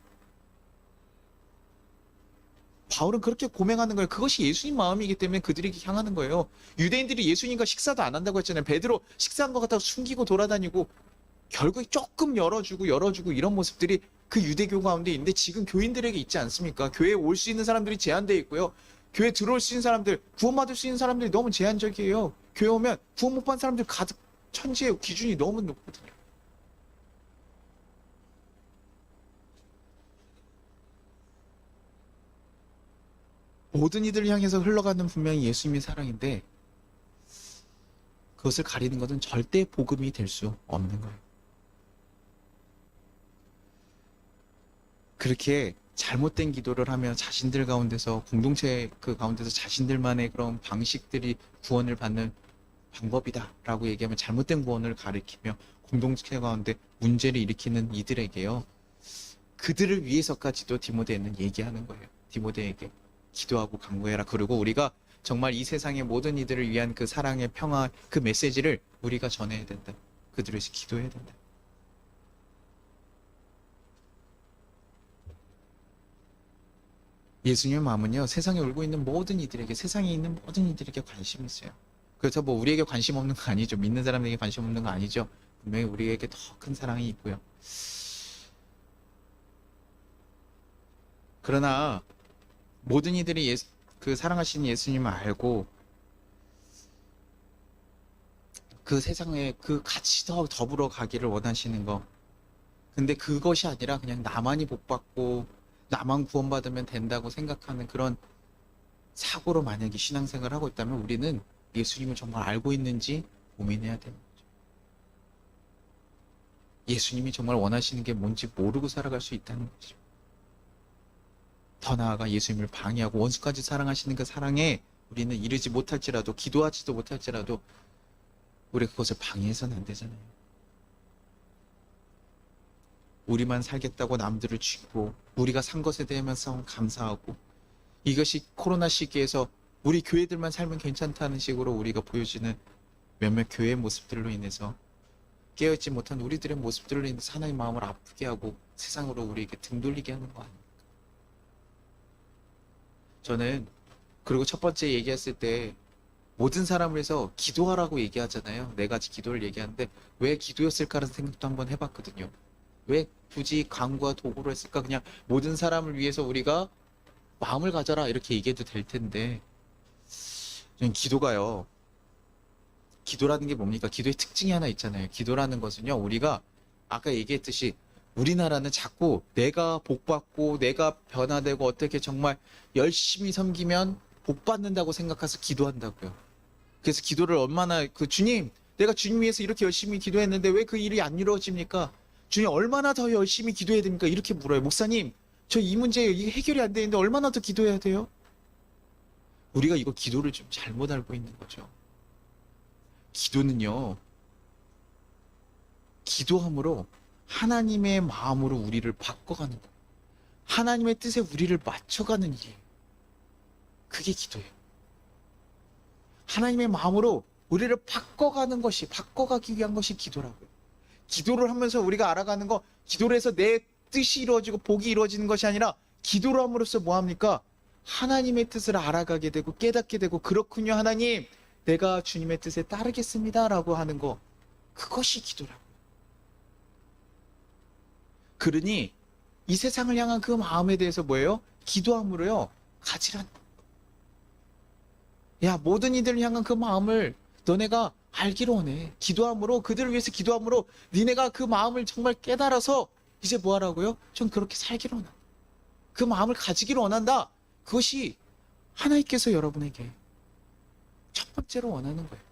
바울은 그렇게 고맹하는 거예요. 그것이 예수님 마음이기 때문에 그들에게 향하는 거예요. 유대인들이 예수님과 식사도 안 한다고 했잖아요. 베드로 식사한 것 같다고 숨기고 돌아다니고 결국에 조금 열어주고 이런 모습들이 그 유대교 가운데 있는데 지금 교인들에게 있지 않습니까? 교회에 올 수 있는 사람들이 제한되어 있고요. 교회에 들어올 수 있는 사람들, 구원받을 수 있는 사람들이 너무 제한적이에요. 교회 오면 구원 못 받은 사람들 가득 천지의 기준이 너무 높거든요. 모든 이들을 향해서 흘러가는 분명히 예수님의 사랑인데 그것을 가리는 것은 절대 복음이 될 수 없는 거예요. 그렇게 잘못된 기도를 하며 자신들 가운데서 공동체 그 가운데서 자신들만의 그런 방식들이 구원을 받는 방법이다라고 얘기하면 잘못된 구원을 가리키며 공동체 가운데 문제를 일으키는 이들에게요. 그들을 위해서까지도 디모데는 얘기하는 거예요. 디모데에게 기도하고 간구해라. 그리고 우리가 정말 이 세상의 모든 이들을 위한 그 사랑의 평화 그 메시지를 우리가 전해야 된다. 그들을 위해서 기도해야 된다. 예수님의 마음은요, 세상에 울고 있는 모든 이들에게, 세상에 있는 모든 이들에게 관심이 있어요. 그래서 뭐 우리에게 관심 없는 거 아니죠. 믿는 사람에게 관심 없는 거 아니죠. 분명히 우리에게 더 큰 사랑이 있고요. 그러나 모든 이들이 그 사랑하시는 예수님을 알고 그 세상에 그 같이 더 더불어 가기를 원하시는 거. 근데 그것이 아니라 그냥 나만이 복받고 나만 구원받으면 된다고 생각하는 그런 사고로 만약에 신앙생활을 하고 있다면 우리는 예수님을 정말 알고 있는지 고민해야 되는 거죠. 예수님이 정말 원하시는 게 뭔지 모르고 살아갈 수 있다는 거죠. 더 나아가 예수님을 방해하고 원수까지 사랑하시는 그 사랑에 우리는 이르지 못할지라도 기도하지도 못할지라도 우리가 그것을 방해해서는 안 되잖아요. 우리만 살겠다고 남들을 죽이고 우리가 산 것에 대해서 감사하고 이것이 코로나 시기에서 우리 교회들만 살면 괜찮다는 식으로 우리가 보여지는 몇몇 교회의 모습들로 인해서 깨어있지 못한 우리들의 모습들로 인해서 하나님의 마음을 아프게 하고 세상으로 우리에게 등 돌리게 하는 거 아닙니까? 저는 그리고 첫 번째 얘기했을 때 모든 사람을 위해서 기도하라고 얘기하잖아요. 네 가지 기도를 얘기하는데 왜 기도였을까라는 생각도 한번 해봤거든요. 왜 굳이 강구와 도구로 했을까? 그냥 모든 사람을 위해서 우리가 마음을 가져라 이렇게 얘기해도 될 텐데 저는 기도가요. 기도라는 게 뭡니까? 기도의 특징이 하나 있잖아요. 기도라는 것은요. 우리가 아까 얘기했듯이 우리나라는 자꾸 내가 복받고 내가 변화되고 어떻게 정말 열심히 섬기면 복받는다고 생각해서 기도한다고요. 그래서 기도를 얼마나 주님 내가 주님 위해서 이렇게 열심히 기도했는데 왜 그 일이 안 이루어집니까? 주님 얼마나 더 열심히 기도해야 됩니까? 이렇게 물어요. 목사님 저 이 문제 이게 해결이 안 되는데 얼마나 더 기도해야 돼요? 우리가 이거 기도를 좀 잘못 알고 있는 거죠. 기도는요. 기도함으로 하나님의 마음으로 우리를 바꿔가는 거예요. 하나님의 뜻에 우리를 맞춰가는 일이에요. 그게 기도예요. 하나님의 마음으로 우리를 바꿔가기 위한 것이 기도라고요. 기도를 하면서 우리가 알아가는 거, 기도를 해서 내 뜻이 이루어지고 복이 이루어지는 것이 아니라 기도를 함으로써 뭐합니까? 하나님의 뜻을 알아가게 되고 깨닫게 되고 그렇군요 하나님 내가 주님의 뜻에 따르겠습니다 라고 하는 거 그것이 기도라고요. 그러니 이 세상을 향한 그 마음에 대해서 뭐예요? 기도함으로요 가지란 야 모든 이들을 향한 그 마음을 너네가 알기를 원해. 기도함으로 그들을 위해서 기도함으로 니네가 그 마음을 정말 깨달아서 이제 뭐 하라고요? 전 그렇게 살기를 원한다. 그 마음을 가지기를 원한다. 그것이 하나님께서 여러분에게 첫 번째로 원하는 거예요.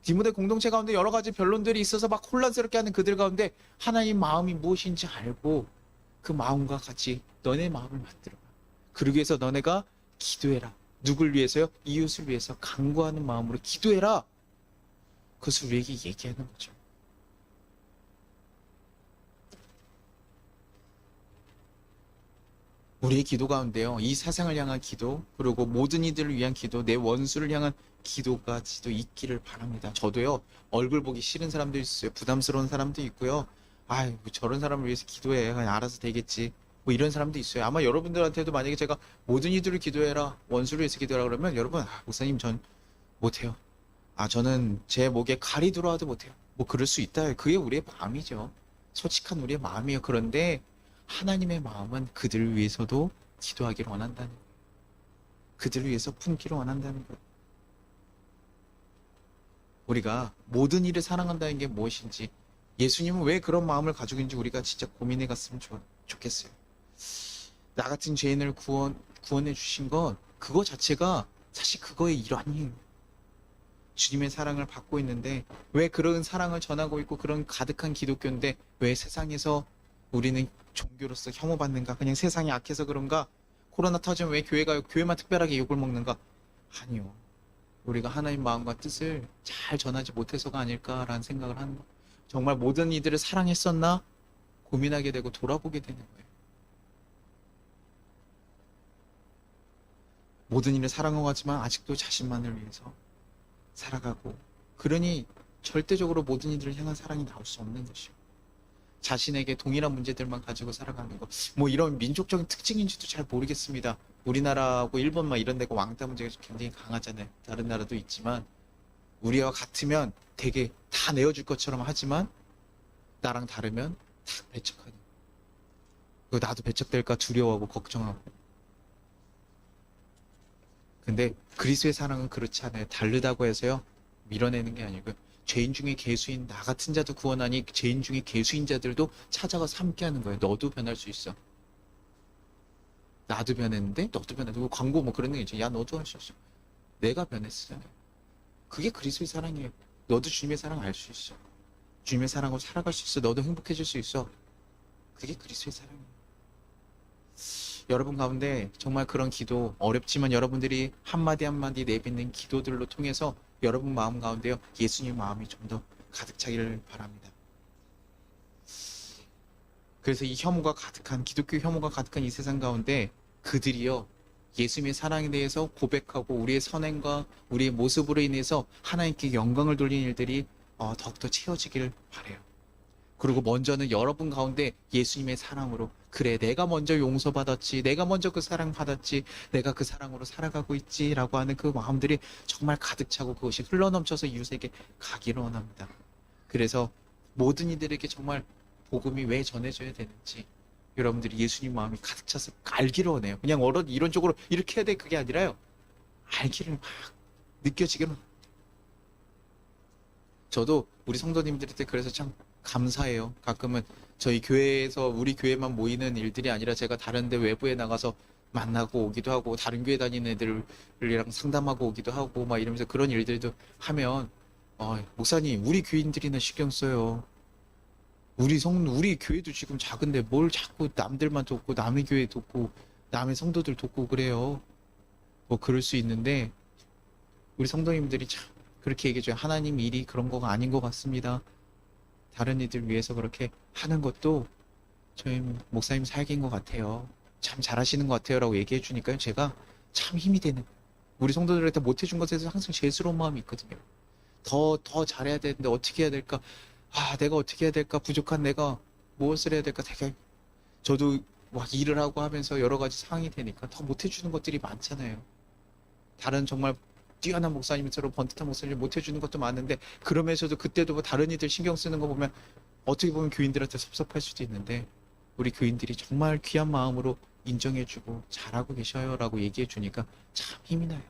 디모데 공동체 가운데 여러 가지 변론들이 있어서 막 혼란스럽게 하는 그들 가운데 하나님 마음이 무엇인지 알고 그 마음과 같이 너네 마음을 만들어라. 그러기 위해서 너네가 기도해라. 누굴 위해서요? 이웃을 위해서 간구하는 마음으로 기도해라. 그것을 우리에게 얘기하는 거죠. 우리의 기도 가운데요, 이 세상을 향한 기도, 그리고 모든 이들을 위한 기도, 내 원수를 향한 기도가 지도 있기를 바랍니다. 저도요, 얼굴 보기 싫은 사람도 있어요. 부담스러운 사람도 있고요. 아유, 저런 사람을 위해서 기도해. 그냥 알아서 되겠지. 뭐 이런 사람도 있어요. 아마 여러분들한테도 만약에 제가 모든 이들을 기도해라, 원수를 위해서 기도해라 그러면 여러분, 목사님 전 못해요. 저는 제 목에 칼이 들어와도 못해요. 뭐 그럴 수 있다. 그게 우리의 마음이죠. 솔직한 우리의 마음이에요. 그런데 하나님의 마음은 그들을 위해서도 기도하기를 원한다는 거예요. 그들을 위해서 품기를 원한다는 거예요. 우리가 모든 일을 사랑한다는 게 무엇인지, 예수님은 왜 그런 마음을 가지고 있는지 우리가 진짜 고민해 갔으면 좋겠어요. 나 같은 죄인을 구원해 주신 건 그거 자체가 사실 그거의 일환이에요. 주님의 사랑을 받고 있는데 왜 그런 사랑을 전하고 있고 그런 가득한 기독교인데 왜 세상에서 우리는 종교로서 혐오받는가? 그냥 세상이 악해서 그런가? 코로나 터지면 왜 교회가 교회만 특별하게 욕을 먹는가? 아니요. 우리가 하나님 마음과 뜻을 잘 전하지 못해서가 아닐까라는 생각을 하는 거예요. 정말 모든 이들을 사랑했었나? 고민하게 되고 돌아보게 되는 거예요. 모든 일을 사랑하고 하지만 아직도 자신만을 위해서 살아가고, 그러니 절대적으로 모든 이들을 향한 사랑이 나올 수 없는 것이요. 자신에게 동일한 문제들만 가지고 살아가는 것. 뭐 이런 민족적인 특징인지도 잘 모르겠습니다. 우리나라하고 일본 막 이런 데가 왕따 문제가 굉장히 강하잖아요. 다른 나라도 있지만 우리와 같으면 되게 다 내어줄 것처럼 하지만 나랑 다르면 다 배척하는. 나도 배척될까 두려워하고 걱정하고. 근데 그리스도의 사랑은 그렇지 않아요. 다르다고 해서요, 밀어내는 게 아니고요. 죄인 중에 괴수인 나 같은 자도 구원하니 죄인 중에 괴수인 자들도 찾아가서 함께하는 거예요. 너도 변할 수 있어. 나도 변했는데 너도 변했고, 광고 뭐 그런 게 있죠. 야, 너도 할 수 있어. 내가 변했잖아요. 그게 그리스도의 사랑이에요. 너도 주님의 사랑 알 수 있어. 주님의 사랑으로 살아갈 수 있어. 너도 행복해질 수 있어. 그게 그리스도의 사랑이에요. 여러분 가운데 정말 그런 기도, 어렵지만 여러분들이 한마디 한마디 내뱉는 기도들로 통해서 여러분 마음 가운데요, 예수님 마음이 좀 더 가득 차기를 바랍니다. 그래서 이 혐오가 가득한, 기독교 혐오가 가득한 이 세상 가운데 그들이요, 예수님의 사랑에 대해서 고백하고 우리의 선행과 우리의 모습으로 인해서 하나님께 영광을 돌리는 일들이 더욱더 채워지기를 바라요. 그리고 먼저는 여러분 가운데 예수님의 사랑으로, 그래 내가 먼저 용서받았지, 내가 먼저 그 사랑 받았지, 내가 그 사랑으로 살아가고 있지 라고 하는 그 마음들이 정말 가득 차고 그것이 흘러넘쳐서 이웃에게 가기를 원합니다. 그래서 모든 이들에게 정말 복음이 왜 전해져야 되는지 여러분들이 예수님 마음이 가득 차서 알기를 원해요. 그냥 이론적으로 이렇게 해야 돼 그게 아니라요, 알기를 막 느껴지기를. 저도 우리 성도님들한테 그래서 참 감사해요. 가끔은 저희 교회에서 우리 교회만 모이는 일들이 아니라 제가 다른 데 외부에 나가서 만나고 오기도 하고 다른 교회 다니는 애들이랑 상담하고 오기도 하고 막 이러면서 그런 일들도 하면 목사님 우리 교인들이나 신경 써요. 우리 교회도 지금 작은데 뭘 자꾸 남들만 돕고 남의 교회 돕고 남의 성도들 돕고 그래요. 뭐 그럴 수 있는데 우리 성도님들이 참 그렇게 얘기해줘요. 하나님 일이 그런 거가 아닌 것 같습니다. 다른 이들 위해서 그렇게 하는 것도 저희 목사님 사역인 것 같아요. 참 잘하시는 것 같아요 라고 얘기해 주니까요, 제가 참 힘이 되는, 우리 성도들한테 못해준 것에 대해서 항상 죄스러운 마음이 있거든요. 더 잘해야 되는데 어떻게 해야 될까, 내가 어떻게 해야 될까, 부족한 내가 무엇을 해야 될까, 되게 저도 막 일을 하고 하면서 여러 가지 상황이 되니까 더 못해주는 것들이 많잖아요. 다른 정말 뛰어난 목사님처럼 번듯한 목사님 못해주는 것도 많은데, 그러면서도 그때도 뭐 다른 이들 신경 쓰는 거 보면 어떻게 보면 교인들한테 섭섭할 수도 있는데, 우리 교인들이 정말 귀한 마음으로 인정해주고 잘하고 계셔요 라고 얘기해 주니까 참 힘이 나요.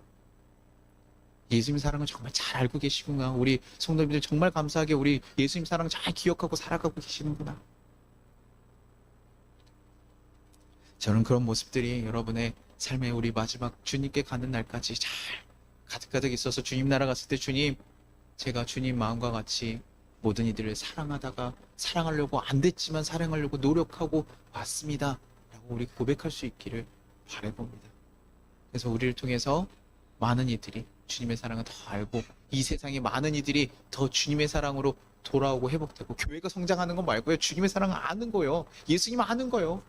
예수님 사랑을 정말 잘 알고 계시구나, 우리 성도님들 정말 감사하게 우리 예수님 사랑 잘 기억하고 살아가고 계시는구나. 저는 그런 모습들이 여러분의 삶에 우리 마지막 주님께 가는 날까지 잘 가득가득 있어서 주님 나라 갔을 때 주님 제가 주님 마음과 같이 모든 이들을 사랑하다가 사랑하려고 안 됐지만 사랑하려고 노력하고 왔습니다 라고 우리 고백할 수 있기를 바라봅니다. 그래서 우리를 통해서 많은 이들이 주님의 사랑을 더 알고 이 세상에 많은 이들이 더 주님의 사랑으로 돌아오고 회복되고, 교회가 성장하는 건 말고요, 주님의 사랑을 아는 거요, 예수님 아는 거요,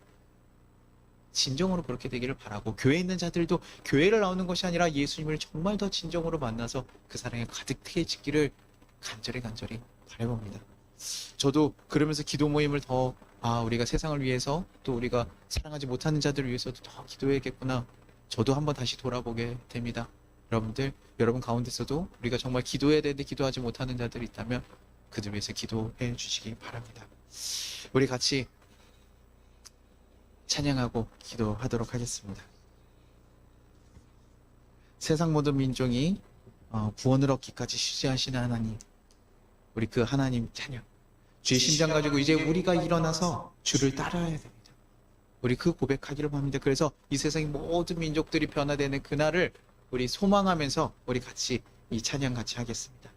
진정으로 그렇게 되기를 바라고, 교회에 있는 자들도 교회를 나오는 것이 아니라 예수님을 정말 더 진정으로 만나서 그 사랑에 가득해지기를 간절히 바라봅니다. 저도 그러면서 기도 모임을 더 우리가 세상을 위해서, 또 우리가 사랑하지 못하는 자들을 위해서도 더 기도해야겠구나, 저도 한번 다시 돌아보게 됩니다. 여러분들, 여러분 가운데서도 우리가 정말 기도해야 되는데 기도하지 못하는 자들이 있다면 그들 위해서 기도해 주시기 바랍니다. 우리 같이 찬양하고 기도하도록 하겠습니다. 세상 모든 민족이 구원을 얻기까지 쉬지하시는 하나님, 우리 그 하나님 찬양, 주의 심장 가지고 이제 우리가 일어나서 주를 따라야 됩니다. 우리 그 고백하기를 바랍니다. 그래서 이 세상의 모든 민족들이 변화되는 그날을 우리 소망하면서 우리 같이 이 찬양 같이 하겠습니다.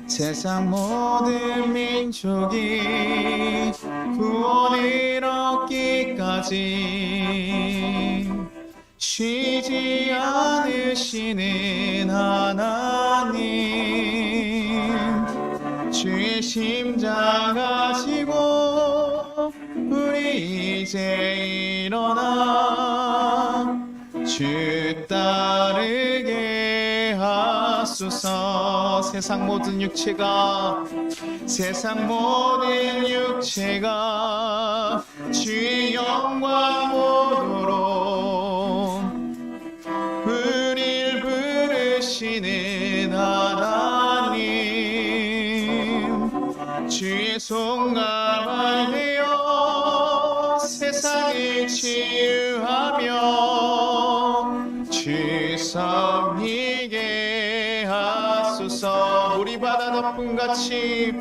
세상 모든 민족이 구원을 얻기까지 쉬지 않으시는 하나님, 주의 심장 가지고 우리 이제 일어나 주 따르게 하소서. 세상 모든 육체가 주의 영광 보도록 우릴 부르시는 하나님, 주의 손가락 되어 세상을 치유하며 주 섬기게 하소서. 우리 바다 덮음같이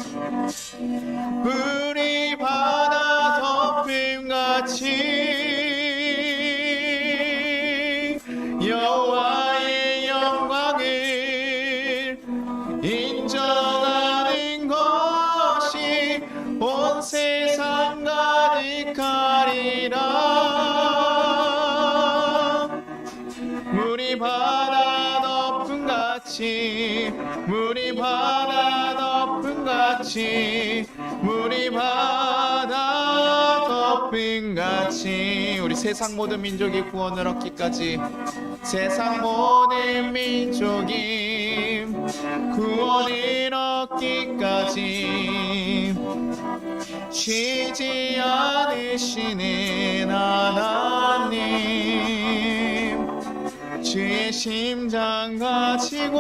여호와의 영광을 인정하는 것이 온 세상 가득하리라. 물이 바다 덮음같이 우리 세상 모든 민족이 구원을 얻기까지 쉬지 않으시는 하나님, 주의 심장 가지고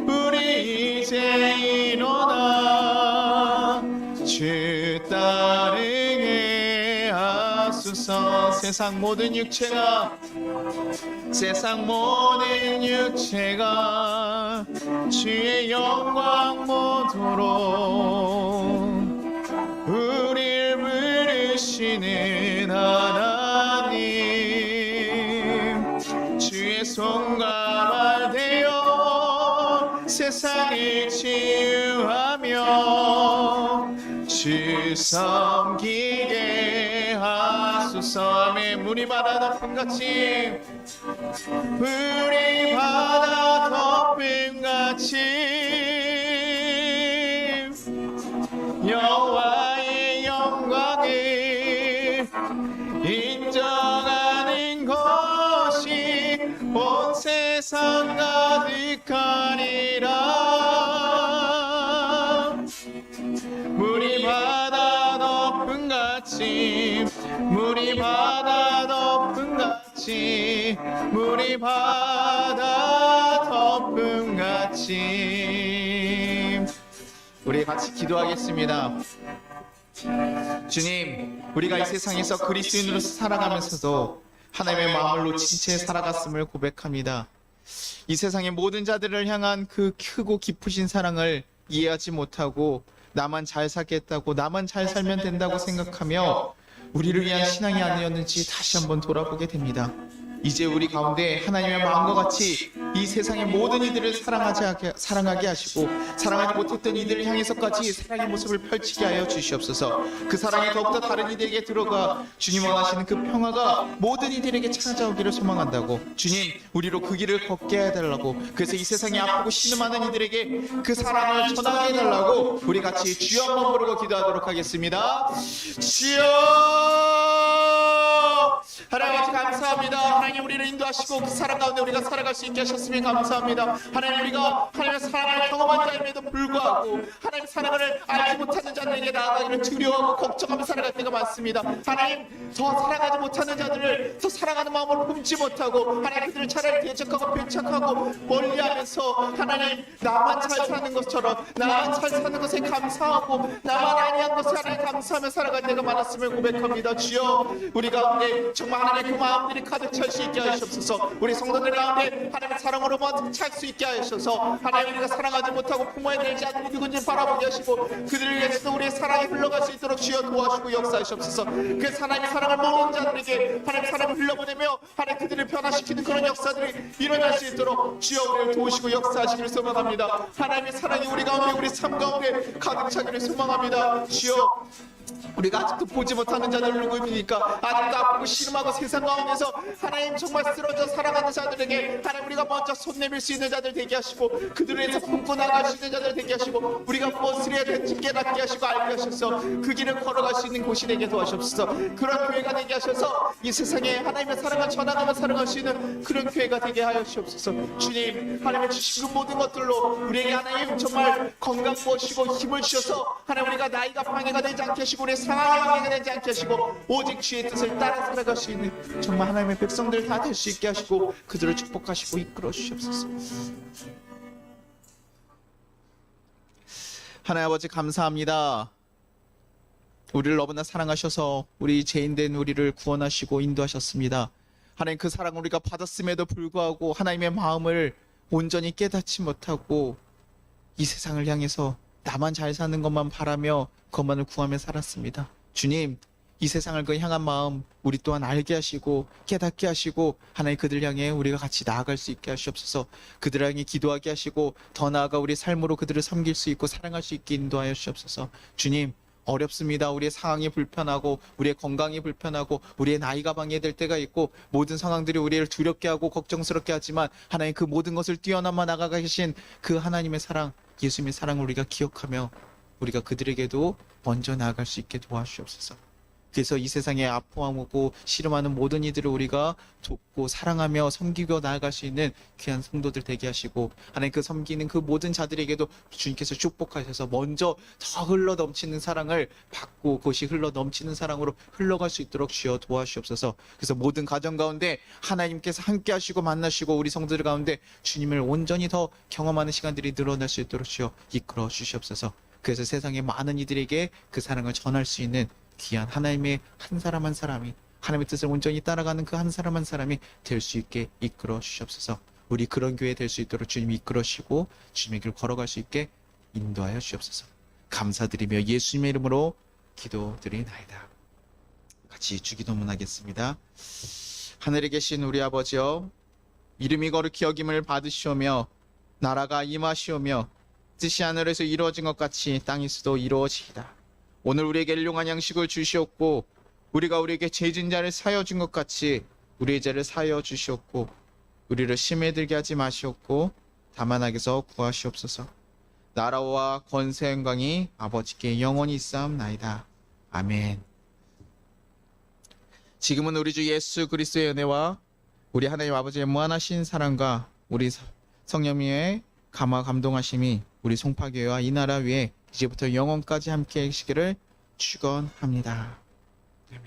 우리 이제 일어나 주 따르게 하소서. 세상 모든 육체가 주의 영광 보도록 우릴 부르시는 하나님, 주의 손과 발 되어 세상을 치유하며 주 섬기게 하소서. 아멘. 물이 바다 덮음같이 여호와의 영광을 인정하는 것이 온 세상 가득하리라. 물이 바다 덮음같이 우리 같이 기도하겠습니다. 주님, 우리가 이 세상에서 그리스도인으로서 살아가면서도 하나님의 마음을 놓친 채 살아갔음을 고백합니다. 이 세상의 모든 자들을 향한 그 크고 깊으신 사랑을 이해하지 못하고 나만 잘 살겠다고, 나만 잘 살면 된다고 생각하며 우리를 위한 신앙이 아니었는지 다시 한번 돌아보게 됩니다. 이제 우리 가운데 하나님의 마음과 같이 이 세상의 모든 이들을 사랑하게 하시고 사랑하지 못했던 이들을 향해서까지 사랑의 모습을 펼치게 하여 주시옵소서. 그 사랑이 더욱더 다른 이들에게 들어가 주님 원하시는 그 평화가 모든 이들에게 찾아오기를 소망한다고, 주님 우리로 그 길을 걷게 해달라고, 그래서 이 세상에 아프고 신음하는 이들에게 그 사랑을 전하게 해달라고 우리 같이 주여 한번 부르고 기도하도록 하겠습니다. 주여! 하나님 아버지 감사합니다. 하나님 우리를 인도하시고 그 사랑 가운데 우리가 살아갈 수 있게 하셨으면 감사합니다. 하나님 우리가 하나님의 사랑을 경험한 자임에도 불구하고 하나님의 사랑을 알지 못하는 자들에게 나아가기를 두려워하고 걱정하며 살아갈 때가 많습니다. 하나님 더 사랑하지 못하는 자들을 더 사랑하는 마음으로 품지 못하고 하나님 그들을 차라리 대적하고 배척하고 멀리하면서 하나님 나만 잘 사는 것처럼, 나만 잘 사는 것에 감사하고 나만 아니한 것에 하나님 감사하며 살아갈 때가 많았음을 고백합니다. 주여 우리 가운데 정말 하나님의 그 마음들이 가득 찰 수 있게 하시옵소서. 우리 성도들 가운데 하나님의 사랑으로 찰 수 있게 하셔서 하나님 우리가 사랑하지 못하고 부모에 대지 않는 누군지 바라보게 하시고 그들을 위해서도 우리의 사랑이 흘러갈 수 있도록 주여 도와주시고 역사하시옵소서. 그 하나님의 사랑을 모르는 자들에게 하나님의 사랑을 흘려보내며 하나님 그들을 변화시키는 그런 역사들이 일어날 수 있도록 주여 우리를 도우시고 역사하시기를 소망합니다. 하나님의 사랑이 우리 가운데 우리 삶 가운데 가득 차기를 소망합니다. 주여 우리가 아직도 보지 못하는 자들을 누구입니까? 아직도 아프고 씨름하고 세상 가운데서 하나님 정말 쓰러져 살아가는 자들에게 하나님 우리가 먼저 손 내밀 수 있는 자들 되게 하시고 그들을 위해서 품고 나갈 수 있는 자들 되게 하시고 우리가 무엇을 해야 될지 깨닫게 하시고 알게 하셔서 그 길을 걸어갈 수 있는 곳이 되게 도와주옵소서. 그런 교회가 되게 하셔서 이 세상에 하나님의 사랑을 전하며 살아갈 수 있는 그런 교회가 되게 하여 주옵소서. 주님 하나님의 주신 그 모든 것들로 우리에게 하나님 정말 건강 부으시고 힘을 주셔서 하나님 우리가 나이가 방해가 되지 않게 하시고 우리의 상황이 방해가 되지 않게 하시고 오직 주의 뜻을 따라 살아갈 수 있는 정말 하나님의 백성들 다 될 수 있게 하시고 그들을 축복하시고 이끌어 주시옵소서. 하나님 아버지 감사합니다. 우리를 너무나 사랑하셔서 우리 죄인된 우리를 구원하시고 인도하셨습니다. 하나님 그 사랑을 우리가 받았음에도 불구하고 하나님의 마음을 온전히 깨닫지 못하고 이 세상을 향해서 나만 잘 사는 것만 바라며 그것만을 구하며 살았습니다. 주님 이 세상을 그 향한 마음 우리 또한 알게 하시고 깨닫게 하시고 하나님 그들 향해 우리가 같이 나아갈 수 있게 하시옵소서. 그들 향해 기도하게 하시고 더 나아가 우리 삶으로 그들을 섬길 수 있고 사랑할 수 있게 인도하여 주옵소서. 주님 어렵습니다. 우리의 상황이 불편하고 우리의 건강이 불편하고 우리의 나이가 방해될 때가 있고 모든 상황들이 우리를 두렵게 하고 걱정스럽게 하지만 하나님 그 모든 것을 뛰어넘어 나아가 계신 그 하나님의 사랑, 예수님의 사랑을 우리가 기억하며 우리가 그들에게도 먼저 나아갈 수 있게 도와주옵소서. 그래서 이 세상에 아파하고 씨름하는 모든 이들을 우리가 돕고 사랑하며 섬기고 나아갈 수 있는 귀한 성도들 되게 하시고 하나님 그 섬기는 그 모든 자들에게도 주님께서 축복하셔서 먼저 더 흘러 넘치는 사랑을 받고 그것이 흘러 넘치는 사랑으로 흘러갈 수 있도록 주여 도와주시옵소서. 그래서 모든 가정 가운데 하나님께서 함께 하시고 만나시고 우리 성도들 가운데 주님을 온전히 더 경험하는 시간들이 늘어날 수 있도록 주여 이끌어 주시옵소서. 그래서 세상의 많은 이들에게 그 사랑을 전할 수 있는 귀한 하나님의 한 사람 한 사람이 하나님의 뜻을 온전히 따라가는 그 한 사람 한 사람이 될 수 있게 이끌어 주시옵소서. 우리 그런 교회 될 수 있도록 주님이 이끌어 주시고 주님의 길 걸어갈 수 있게 인도하여 주시옵소서. 감사드리며 예수님의 이름으로 기도드리나이다. 같이 주기도문 하겠습니다. 하늘에 계신 우리 아버지여, 이름이 거룩히 여김을 받으시오며 나라가 임하시오며 뜻이 하늘에서 이루어진 것 같이 땅에서도 이루어지이다. 오늘 우리에게 일용할 양식을 주시옵고 우리가 우리에게 죄진 자를 사하여 준 것 같이 우리의 죄를 사하여 주시옵고 우리를 심에 들게 하지 마시옵고 다만 악에서 구하시옵소서. 나라와 권세 영광이 아버지께 영원히 있사옵나이다. 아멘. 지금은 우리 주 예수 그리스도의 은혜와 우리 하나님 아버지의 무한하신 사랑과 우리 성령님의 감화 감동하심이 우리 송파교회와 이 나라 위에 이제부터 영원까지 함께 하시기를 축원합니다. 아멘.